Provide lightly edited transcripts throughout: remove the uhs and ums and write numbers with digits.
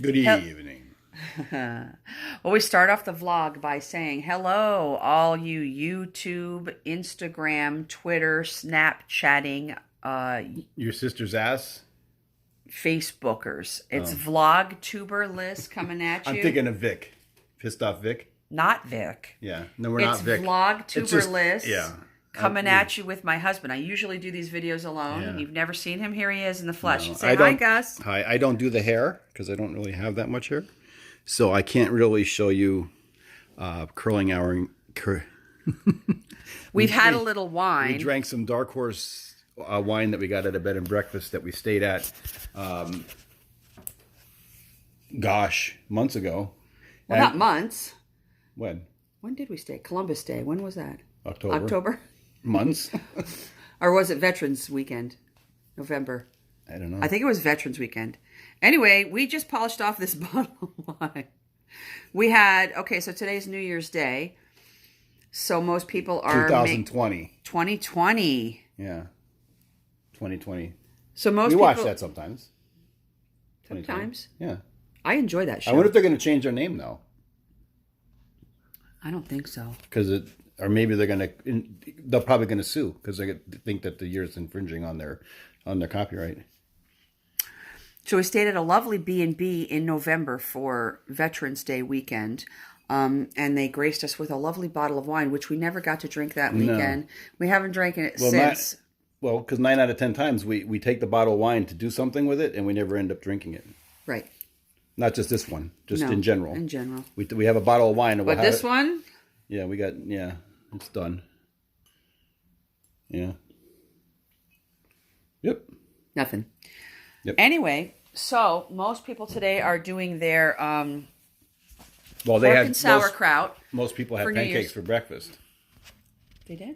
Good evening. Well, we start off the vlog by saying hello, all you YouTube, Instagram, Twitter, Snapchatting, Your sister's ass? Facebookers. It's Vlogtuber Liz coming at you. I'm thinking of Vic. Pissed off Vic? Not Vic. Yeah. No, we're not Vic. It's Vlogtuber Liz. Yeah. Coming at you with my husband. I usually do these videos alone. Yeah. You've never seen him. Here he is in the flesh. No, Say hi, Gus. Hi. I don't do the hair because I don't really have that much hair. So I can't really show you curling our... We've had a little wine. We drank some Dark Horse wine that we got at a bed and breakfast that we stayed at, months ago. Well, not months. When? When did we stay? Columbus Day. When was that? October. Months? Or was it Veterans Weekend? November. I don't know. I think it was Veterans Weekend. Anyway, we just polished off this bottle of wine. We had, so today's New Year's Day. So most people are... 2020. 2020. Yeah. 2020. So most we people... watch that sometimes. Sometimes? Yeah. I enjoy that show. I wonder if they're going to change their name, though. I don't think so. Or maybe they're probably going to sue because they think that the year's infringing on their copyright. So we stayed at a lovely B&B in November for Veterans Day weekend. And they graced us with a lovely bottle of wine, which we never got to drink that weekend. No. We haven't drank it since. Because 9 out of 10 times we take the bottle of wine to do something with it, and we never end up drinking it. Right. Not just this one, just in general. In general. We have a bottle of wine. And but this one? Yeah, it's done. Yeah. Yep. Nothing. Yep. Anyway, so most people today are doing their pork and sauerkraut. Most people have pancakes for breakfast. They did?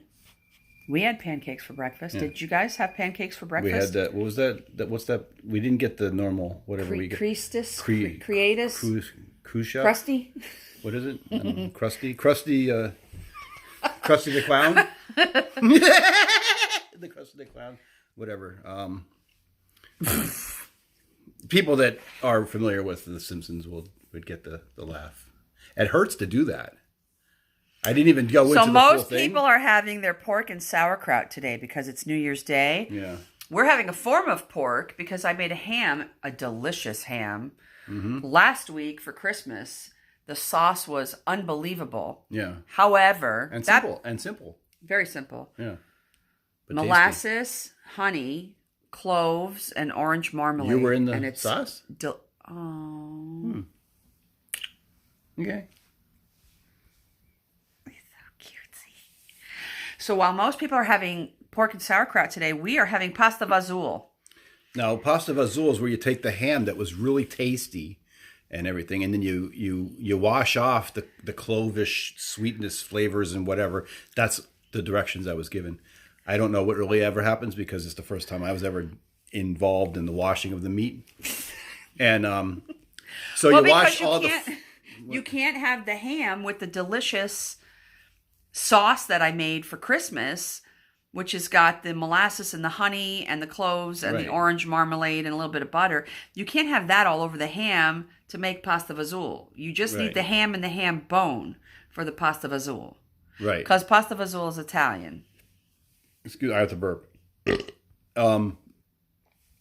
We had pancakes for breakfast. Yeah. Did you guys have pancakes for breakfast? We had that. What was that? What's that? We didn't get the normal whatever we get. Creatus? Crucia? Crusty? What is it? Krusty the Clown? The Krusty the Clown. Whatever. People that are familiar with The Simpsons would get the laugh. It hurts to do that. I didn't even go into the full thing. So most people are having their pork and sauerkraut today because it's New Year's Day. Yeah. We're having a form of pork because I made a delicious ham, last week for Christmas. The sauce was unbelievable. Yeah. However... simple. Very simple. Yeah. But molasses, tasty. Honey, cloves, and orange marmalade. You were in the sauce? Okay. So while most people are having pork and sauerkraut today, we are having pasta fazool. Now, pasta fazool is where you take the ham that was really tasty and everything, and then you wash off the clovish sweetness, flavors, and whatever. That's the directions I was given. I don't know what really ever happens because it's the first time I was ever involved in the washing of the meat. And so you wash all You can't have the ham with the delicious sauce that I made for Christmas, which has got the molasses and the honey and the cloves and the orange marmalade and a little bit of butter. You can't have that all over the ham to make pasta fazool. You just need the ham and the ham bone for the pasta fazool. Right. Because pasta fazool is Italian. Excuse me, I have to burp.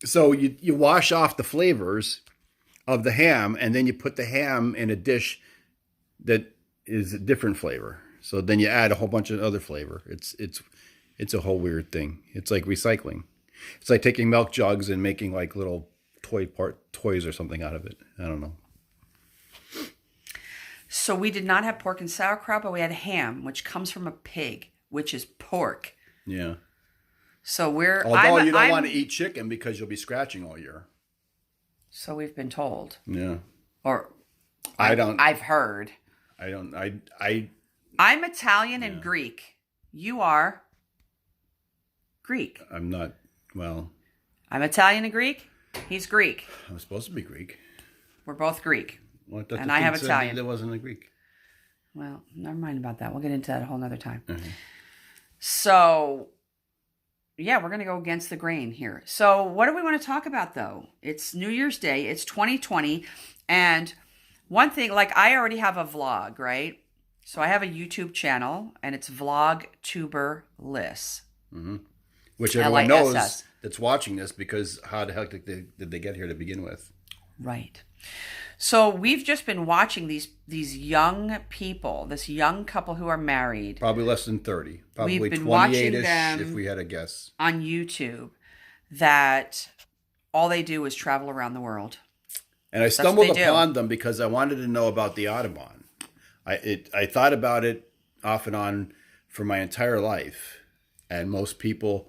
So you wash off the flavors of the ham, and then you put the ham in a dish that is a different flavor. So then you add a whole bunch of other flavor. It's a whole weird thing. It's like recycling. It's like taking milk jugs and making like little toys or something out of it. I don't know. So we did not have pork and sauerkraut, but we had ham, which comes from a pig, which is pork. Yeah. So Although you don't want to eat chicken because you'll be scratching all year. So we've been told. Yeah. Or I've heard. I'm Italian and Greek. You are Greek. I'm not, well. I'm Italian and Greek. He's Greek. I'm supposed to be Greek. We're both Greek. Well, and I have Italian. There wasn't a Greek. Well, never mind about that. We'll get into that a whole nother time. Mm-hmm. So, yeah, we're going to go against the grain here. So what do we want to talk about, though? It's New Year's Day. It's 2020. And one thing, like I already have a vlog, right? So I have a YouTube channel, and it's Vlogtuberliss. Which everyone knows LISS. that's watching this, because how the heck did they get here to begin with? Right. So we've just been watching these young people, this young couple who are married. Probably less than 30. Probably We've been 28-ish watching them if we had a guess. on YouTube, that all they do is travel around the world. And I stumbled upon them because I wanted to know about the Audubon. I thought about it off and on for my entire life. And most people,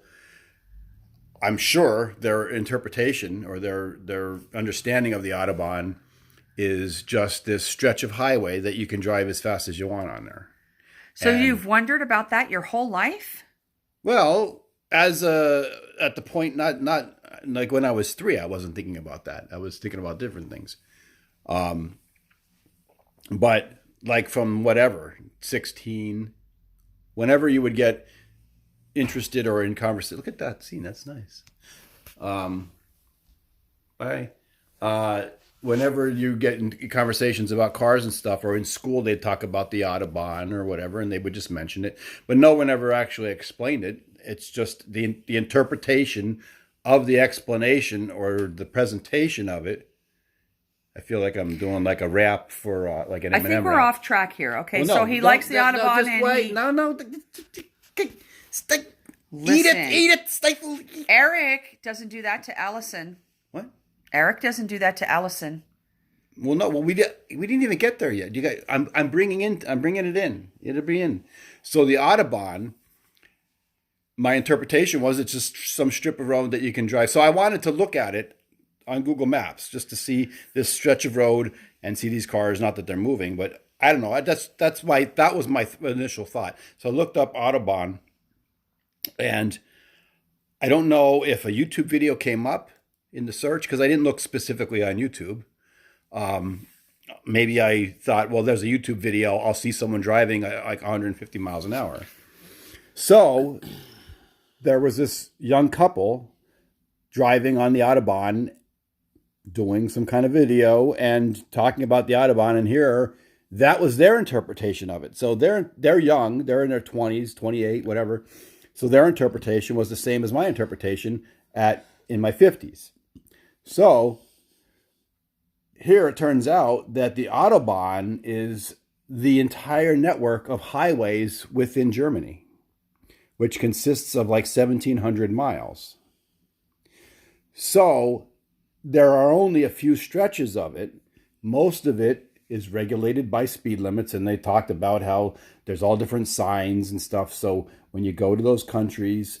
I'm sure their interpretation or their understanding of the Audubon is just this stretch of highway that you can drive as fast as you want on there. So you've wondered about that your whole life? Well, at the point, not like when I was 3, I wasn't thinking about that. I was thinking about different things. But like from whatever, 16, whenever you would get interested or in conversation, look at that scene. That's nice. Whenever you get in conversations about cars and stuff, or in school, they'd talk about the Audubon or whatever, and they would just mention it. But no one ever actually explained it. It's just the interpretation of the explanation or the presentation of it. I feel like I'm doing like a rap for like an Eminem I think we're rap. off track here. Okay, Well, no, so he likes the Audubon, just and wait. he... No. Listen. Eat it, stifle. Eric doesn't do that to Allison. What? Eric doesn't do that to Allison. Well, no. Well, we didn't even get there yet. You guys, I'm bringing it in. It'll be in. So the Audubon, my interpretation was it's just some strip of road that you can drive. So I wanted to look at it on Google Maps just to see this stretch of road and see these cars. Not that they're moving, but I don't know. That was my initial thought. So I looked up Audubon, and I don't know if a YouTube video came up in the search because I didn't look specifically on YouTube. Maybe I thought, well, there's a YouTube video. I'll see someone driving like 150 miles an hour. So there was this young couple driving on the Audubon, doing some kind of video and talking about the Audubon. And here, that was their interpretation of it. So they're young. They're in their 20s, 28, whatever. So their interpretation was the same as my interpretation in my 50s. So here it turns out that the Autobahn is the entire network of highways within Germany, which consists of like 1,700 miles. So there are only a few stretches of it. Most of it is regulated by speed limits, and they talked about how there's all different signs and stuff. So when you go to those countries...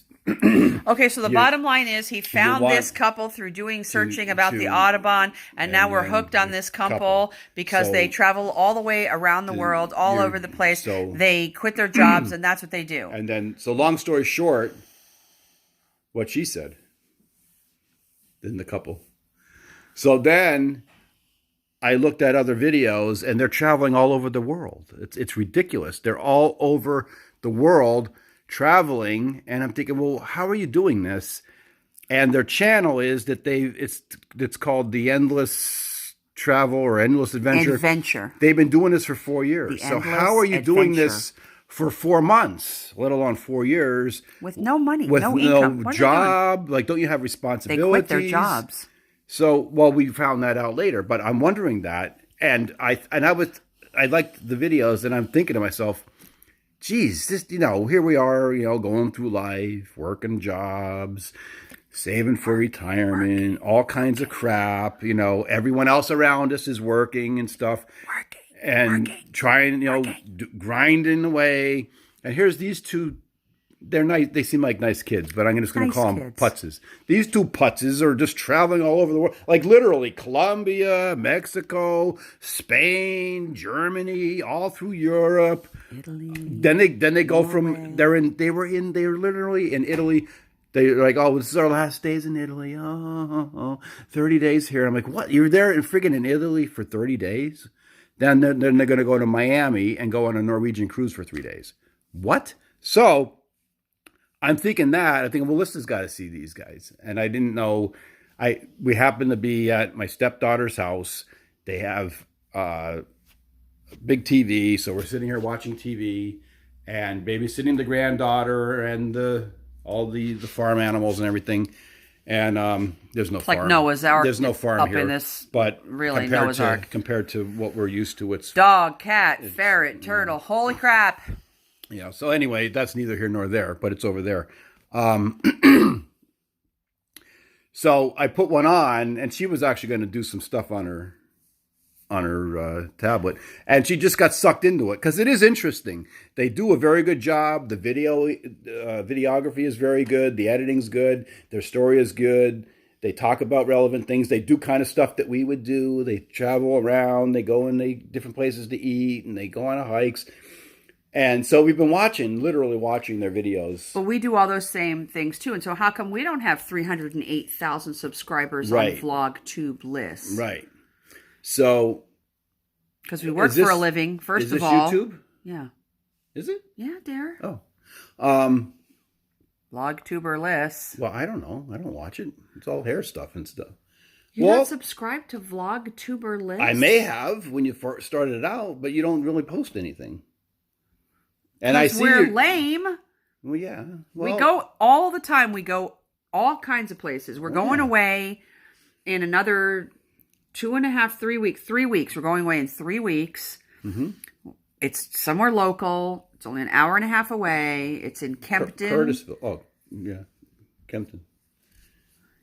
Okay, so the bottom line is he found this couple through doing searching about the Audubon, and now we're hooked on this couple because they travel all the way around the world, all over the place. So, they quit their jobs, and that's what they do. And then, so long story short, what she said, then the couple. So then I looked at other videos, and they're traveling all over the world. It's ridiculous. They're all over the world traveling, and I'm thinking, well, how are you doing this? And their channel is that it's called the Endless Travel or Endless Adventure. They've been doing this for 4 years. So how are you doing this for 4 months, let alone 4 years, with no money, with no income, no job? Like, don't you have responsibilities? They quit their jobs. So, well, we found that out later, but I'm wondering that, and I liked the videos, and I'm thinking to myself, geez, this, here we are, going through life, working jobs, saving for retirement, all kinds of crap. Everyone else around us is working and stuff, trying, grinding away. And here's these two. They're nice. They seem like nice kids, but I'm just going to call them putzes. These two putzes are just traveling all over the world, like literally Colombia, Mexico, Spain, Germany, all through Europe. Italy. Then they go from they're literally in Italy. They're like, oh, this is our last days in Italy. 30 days here. I'm like, what? You're there in Italy for 30 days? Then they're going to go to Miami and go on a Norwegian cruise for 3 days. What? So I'm thinking, well, Melissa's got to see these guys. And I didn't know. We happened to be at my stepdaughter's house, They have big TV, so we're sitting here watching TV and babysitting the granddaughter and all the farm animals and everything. And there's no farm. Like Noah's Ark. There's no farm up here, in this, but really Noah's Ark. Compared to what we're used to, it's dog, cat, ferret, turtle. Holy crap! Yeah. So anyway, that's neither here nor there, but it's over there. So I put one on, and she was actually going to do some stuff on her tablet, and she just got sucked into it because it is interesting. They do a very good job. The videography is very good. The editing's good. Their story is good. They talk about relevant things. They do kind of stuff that we would do. They travel around. They go in different places to eat, and they go on hikes. And so we've been literally watching their videos. But we do all those same things too. And so how come we don't have 308,000 subscribers on VlogTube list? Right. So, because we work for a living, first of all. Is this YouTube? Yeah. Is it? Yeah, dear. Oh. VlogTuber list. Well, I don't know. I don't watch it. It's all hair stuff and stuff. You're not subscribed to VlogTuber list? I may have when you first started it out, but you don't really post anything. And I see we're lame. Well, yeah. We go all the time. We go all kinds of places. We're going away in another 2.5, 3 weeks. 3 weeks. We're going away in 3 weeks. Mm-hmm. It's somewhere local. It's only an hour and a half away. It's in Kempton. Curtisville. Oh, yeah. Kempton.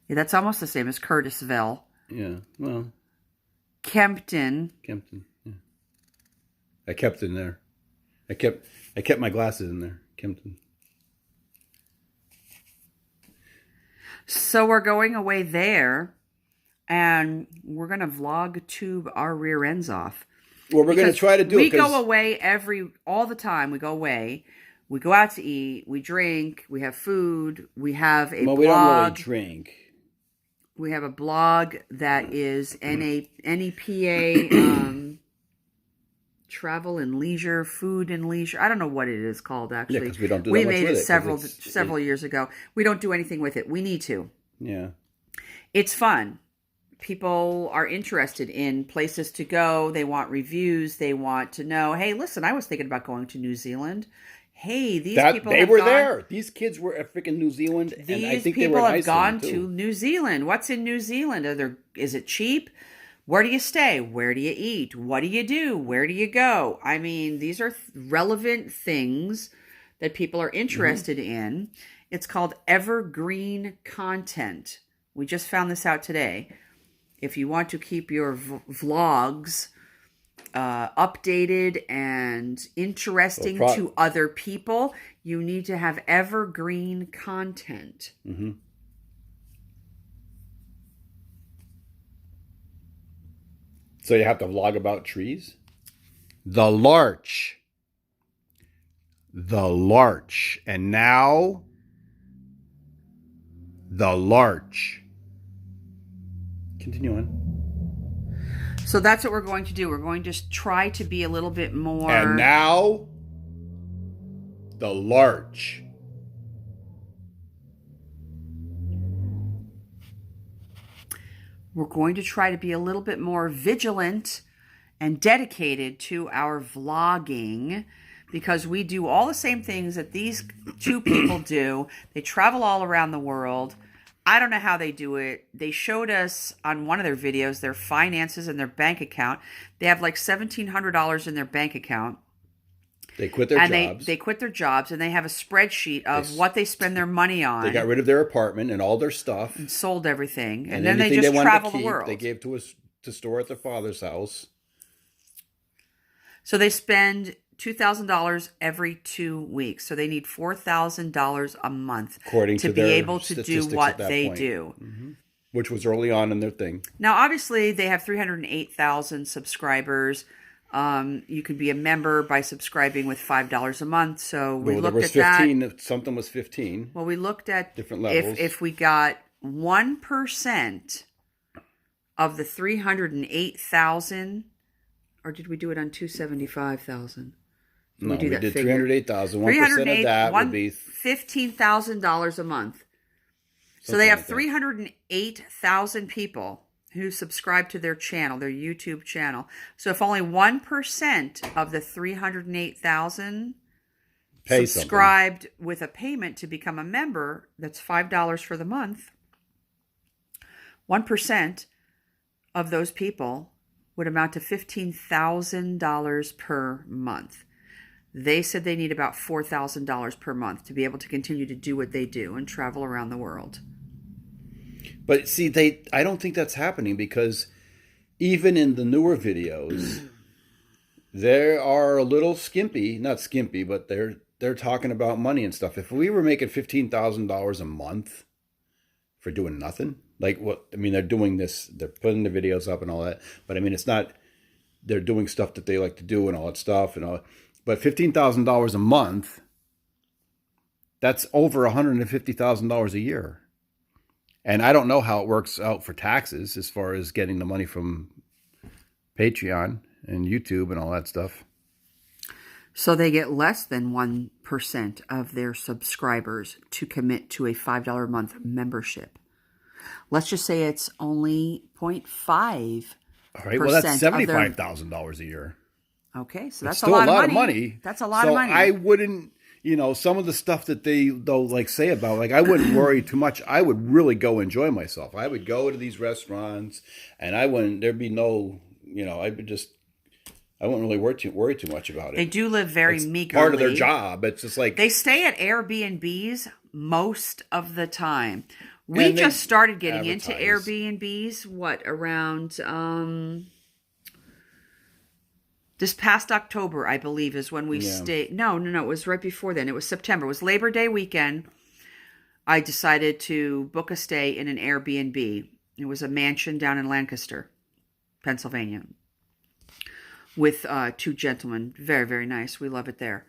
Yeah, that's almost the same as Curtisville. Yeah. Well. Kempton. Yeah. I kept in there. I kept my glasses in there. Kempton. So we're going away there, and we're going to VlogTube our rear ends off. Well, we're going to try to do it. We go away all the time. We go away. We go out to eat. We drink. We have food. We have a blog. We don't really drink. We have a blog that is NEPA Travel and Leisure, Food and Leisure. I don't know what it is called, actually. Yeah, because we don't do that much with it. We made it several years ago. We don't do anything with it. We need to. Yeah. It's fun. People are interested in places to go. They want reviews. They want to know, hey, listen, I was thinking about going to New Zealand. Hey, they were there. These kids were at freaking New Zealand, and I think they were in Iceland, have gone to New Zealand. What's in New Zealand? Is it cheap? Where do you stay? Where do you eat? What do you do? Where do you go? I mean, these are relevant things that people are interested in. It's called evergreen content. We just found this out today. If you want to keep your vlogs updated and interesting to other people, you need to have evergreen content. Mm-hmm. So you have to vlog about trees? The larch. And now, the larch. Continue on. So that's what we're going to do. We're going to try to be a little bit more... And now, the larch. We're going to try to be a little bit more vigilant and dedicated to our vlogging, because we do all the same things that these two people do. They travel all around the world. I don't know how they do it. They showed us on one of their videos their finances and their bank account. They have like $1,700 in their bank account. They quit their jobs. They quit their jobs, and they have a spreadsheet of what they spend their money on. They got rid of their apartment and all their stuff. And sold everything. And then they just travel the world. They gave to us to store at their father's house. So they spend $2,000 every 2 weeks. So they need $4,000 a month to be able to do what they do. Mm-hmm. Which was early on in their thing. Now, obviously, they have 308,000 subscribers. You can be a member by subscribing with $5 a month. So we looked at 15, that. Something was 15. Well, we looked at different levels. If we got 1% of the 308,000, or did we do it on 275,000? No, we did 308,000. 1% of that would be $15,000 a month. So they have 308,000 people. who subscribe to their channel, their YouTube channel. So if only 1% of the 308,000 Pay subscribed with a payment to become a member, that's $5 for the month, 1% of those people would amount to $15,000 per month. They said they need about $4,000 per month to be able to continue to do what they do and travel around the world. But see, I don't think that's happening, because even in the newer videos, they are a little skimpy. Not skimpy, but they're talking about money and stuff. If we were making $15,000 a month for doing nothing, like what I mean, they're doing this, they're putting the videos up and all that. But I mean, it's not, they're doing stuff that they like to do and all that stuff and all. But $15,000 a month, that's over $150,000 a year. And I don't know how it works out for taxes as far as getting the money from Patreon and YouTube and all that stuff. So they get less than 1% of their subscribers to commit to a $5 a month membership. Let's just say it's only 0.5%. All right, well, that's $75,000 a year. Okay, so that's still a lot of money. That's a lot of money. I wouldn't, some of the stuff that they'll like say about, like, I wouldn't worry too much. I would really go enjoy myself. I would go to these restaurants, and there'd be no, I wouldn't really worry too much about it. They do live very meagerly. Part of their job. It's just like they stay at Airbnbs most of the time. We just started getting into Airbnbs, around this past October, I believe, is when we stayed. No, it was right before then. It was September. It was Labor Day weekend. I decided to book a stay in an Airbnb. It was a mansion down in Lancaster, Pennsylvania, with two gentlemen. Very, very nice. We love it there.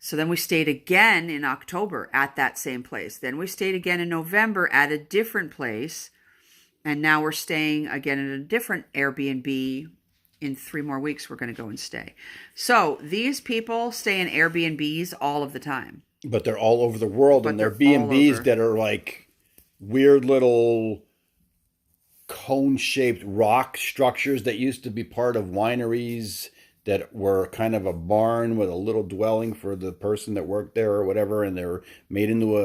So then we stayed again in October at that same place. Then we stayed again in November at a different place. And now we're staying again in a different Airbnb. In 3 more weeks, we're going to go and stay. So these people stay in Airbnbs all of the time. But they're all over the world, and they're B&Bs that are like weird little cone-shaped rock structures that used to be part of wineries that were kind of a barn with a little dwelling for the person that worked there or whatever, and they're made into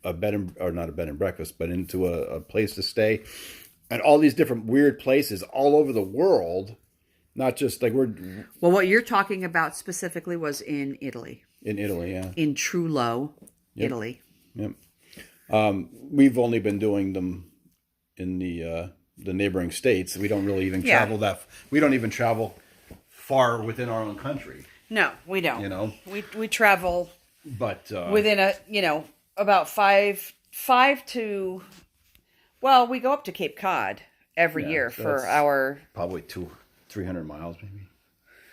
a bed or not a bed and breakfast, but into a place to stay. And all these different weird places all over the world, not just like Well, what you're talking about specifically was in Italy. In Italy, yeah. In Trullo, Italy. Yep. We've only been doing them in the neighboring states. We don't really even travel we don't even travel far within our own country. No, we don't. We travel but within about five to... Well, we go up to Cape Cod every year for our... Probably 300 miles, maybe.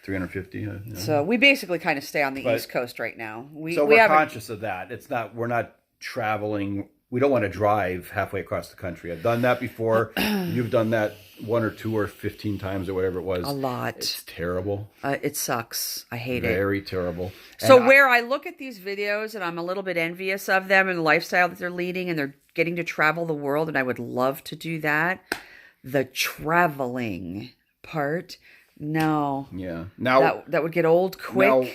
350. So we basically kind of stay on the East Coast right now. We're conscious of that. We're not traveling. We don't want to drive halfway across the country. I've done that before. You've done that 1 or 2 or 15 times or whatever it was. A lot. It's terrible. It sucks. I hate it. Very terrible. So where I look at these videos and I'm a little bit envious of them and the lifestyle that they're leading, and they're getting to travel the world, and I would love to do that. The traveling part, no. Yeah. Now that would get old quick. Now,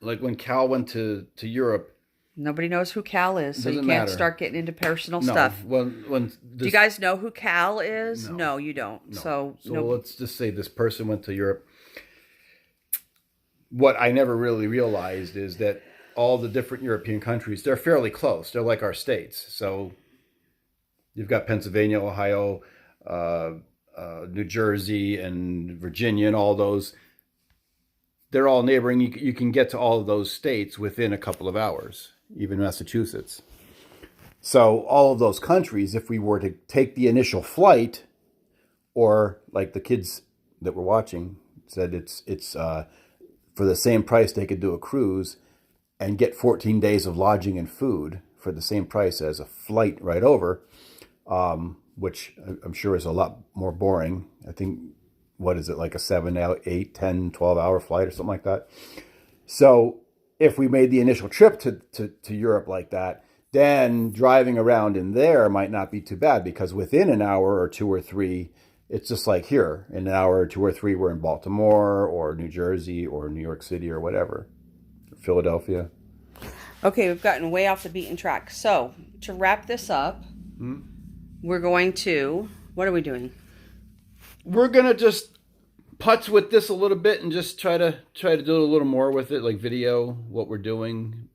like when Cal went to Europe. Nobody knows who Cal is, so you can't start getting into personal stuff. Do you guys know who Cal is? No, you don't. No. So let's just say this person went to Europe. What I never really realized is that all the different European countries, they're fairly close. They're like our states. So you've got Pennsylvania, Ohio, New Jersey, and Virginia, and all those. They're all neighboring. You can get to all of those states within a couple of hours, even Massachusetts. So all of those countries, if we were to take the initial flight, or like the kids that were watching said, it's for the same price they could do a cruise and get 14 days of lodging and food for the same price as a flight right over, which I'm sure is a lot more boring. I think, what is it, like a 7, 8, 10, 12-hour flight or something like that? So if we made the initial trip to Europe like that, then driving around in there might not be too bad, because within an hour or 2 or 3, it's just like here. In an hour or 2 or 3, we're in Baltimore or New Jersey or New York City or whatever, Philadelphia. Okay, we've gotten way off the beaten track. So to wrap this up, we're going to, what are we doing? We're gonna just putz with this a little bit and just try to do a little more with it, like video what we're doing.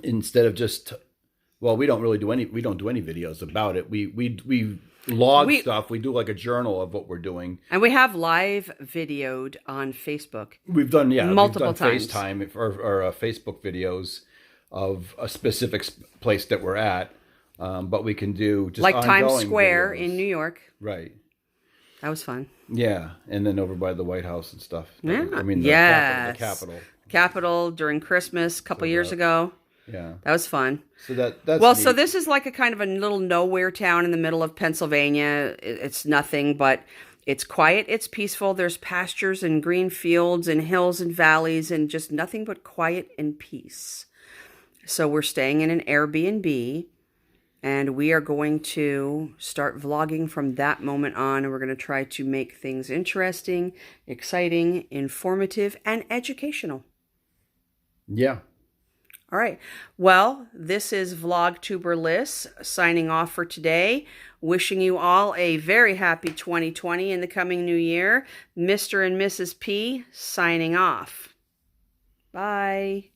Instead of just, well, we don't do any videos about it. We log stuff. We do like a journal of what we're doing, and we have live videoed on Facebook. We've done multiple times FaceTime or Facebook videos of a specific place that we're at. But we can do just like Times Square videos. In New York. Right. That was fun. Yeah, and then over by the White House and stuff. Yeah. I mean, the Capitol. Capitol during Christmas a couple years ago. Yeah. That was fun. So that's well, neat. so this is like a kind of a little nowhere town in the middle of Pennsylvania. It's nothing, but it's quiet, it's peaceful. There's pastures and green fields and hills and valleys and just nothing but quiet and peace. So we're staying in an Airbnb. And we are going to start vlogging from that moment on. And we're going to try to make things interesting, exciting, informative, and educational. Yeah. All right. Well, this is Vlogtuber Liz signing off for today. Wishing you all a very happy 2020 in the coming new year. Mr. and Mrs. P signing off. Bye.